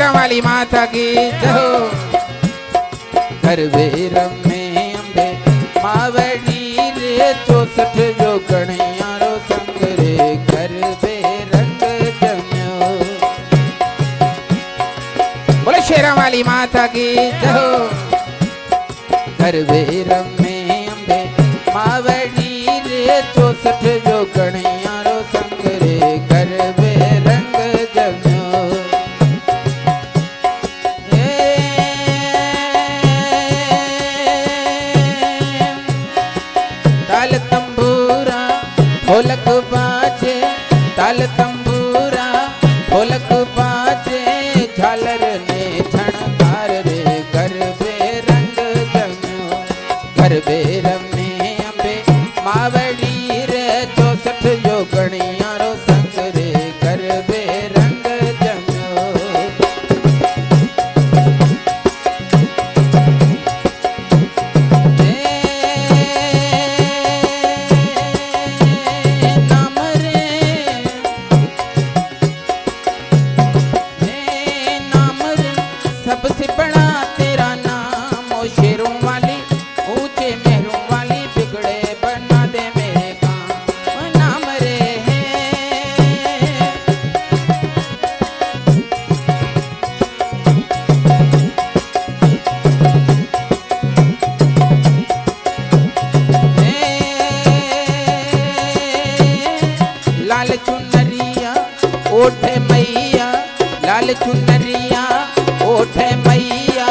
शेरा वाली माता की जय हो। गरबे रमे अंबे मावड़ी रे 64 जो कणियारो संग रे गरबे रंग जम्यो। बोले शेरा वाली माता की जय हो। गरबे रमे अंबे मावड़ी रे 64 जो कणियारो संग रे गरबे रंग जम्यो। ताल तंबूरा ढोलक बाजे, ताल तंबूरा ढोलक बाजे, झालर ने झणकार रे गरबे रंग जम्यो। गरबे रमे अंबे मावड़ी रे 64 जो कणियारो संग रे गरबे रंग जम्यो। सबसे बड़ा तेरा नाम ओ शेरों वाली, ऊंचे महरों वाली, बिगड़े बना दे मेरे काम नाम रे है। लाल चुनरिया ओठे मैया, लाल चुनरिया ओठे मैया,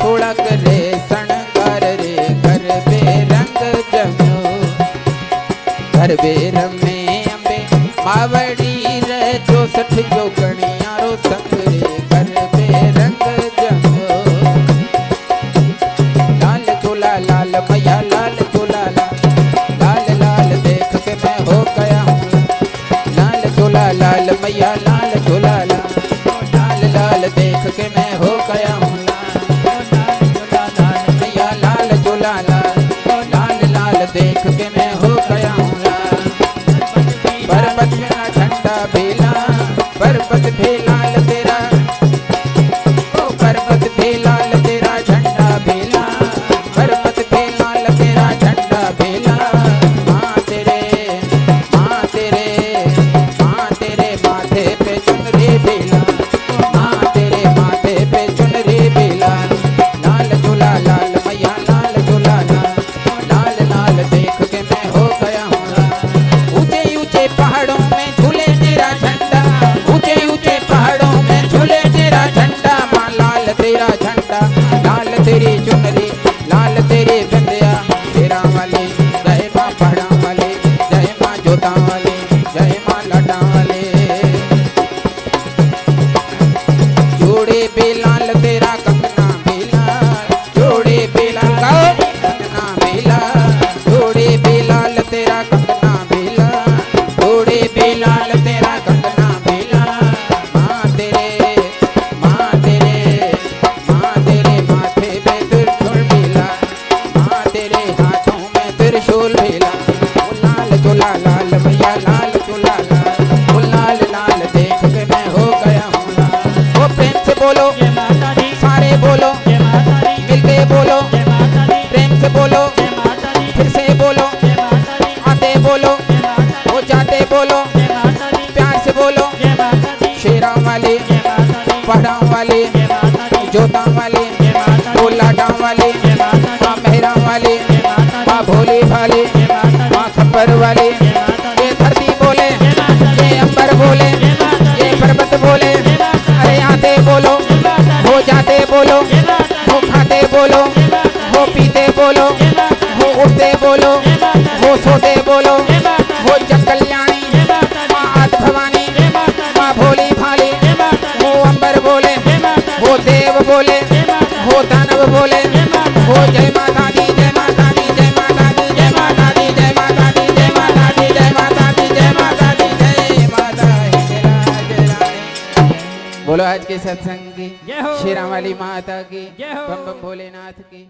सोड़ा करे सणकार रे गरबे रंग जम्यो। गरबे रमे अंबे मावड़ी रे 64 जो कणियारो संग रे गरबे रंग जम्यो। लाल चोला लाल मैया लाल चोला लाल लाल देख के मैं हो गया हूँ। लाल चोला लाल मैया लाल चोला लाल लाल देख के मैं हो गया हूँ। मैया लाल चोला लाल लाल देख के मैं हो गया हूँ। पर्वत मेरा झंडा भी लाल, पर्वत भी लाल तेरा, ओ पर्वत भी लाल तेरा झंडा भी लाल, पर्वत भी लाल तेरा झंडा भी लाल। माँ तेरे माथे पे चुनरी भी लाल, माँ तेरे माथे पे चुनरी भी लाल। लाल चोला लाल मैया लाल चोला लाल लाल देख के मैं हो गया हूँ। ऊंचे ऊंचे पहाड़ों में झूले तेरा झंडा, ऊंचे ऊंचे पहाड़ों में झूले तेरा झंडा। माँ लाल तेरा झंडा, लाल तेरी चुनरी, लाल तेरी बिंदिया। शेरा वाली जय माँ पहाड़ा वाली, जय माँ जोता वाली, जय माँ लाडा वाली। जोड़े भी लाल तेरा कंगना भी लाल, जोड़े भी लाल कंगना भी लाल, जोड़े भी लाल तेरा कंगना भी लाल, जोड़े भी लाल तेरा कंगना भी लाल। माँ तेरे माथे पे त्रिशूल भी लाल, माँ तेरे हाथों में त्रिशूल भी लाल। लाल चोला लाल मैया लाल चोला लाल लाल देख के मैं हो गया हूँ। वो प्रेम से बोलो सारे बोलो, मिलके बोलो, प्रेम से बोलो, फिर से बोलो, आते बोलो, वो जाते बोलो, प्यार से बोलो। शेरा वाली पहाड़ा वाली, जोता वाली, लाडा वाली, माँ मेहरा वाली, माँ भोली भाली, माँ खप्पर वाली। ये धरती बोले, ये अंबर बोले, ये पर्वत बोले, अरे आते बोलो, हो जाते बोलो, हो खाते बोलो, हो पीते बोलो, हो उठते बोलो, हो सोते बोलो, हो जग कल्याणी, माँ आद भवानी, माँ भोली भाली, हो अंबर बोले, हो देव बोले, हो दानव बोले, हो जय माता दी जय माता दी जय माता दी जय माता दी जय माता दी जय माता दी जय माता दी जय माता दी जय माता दी। बोलो आज के सत्संग की शेरा वाली माता की, बम बम भोलेनाथ की।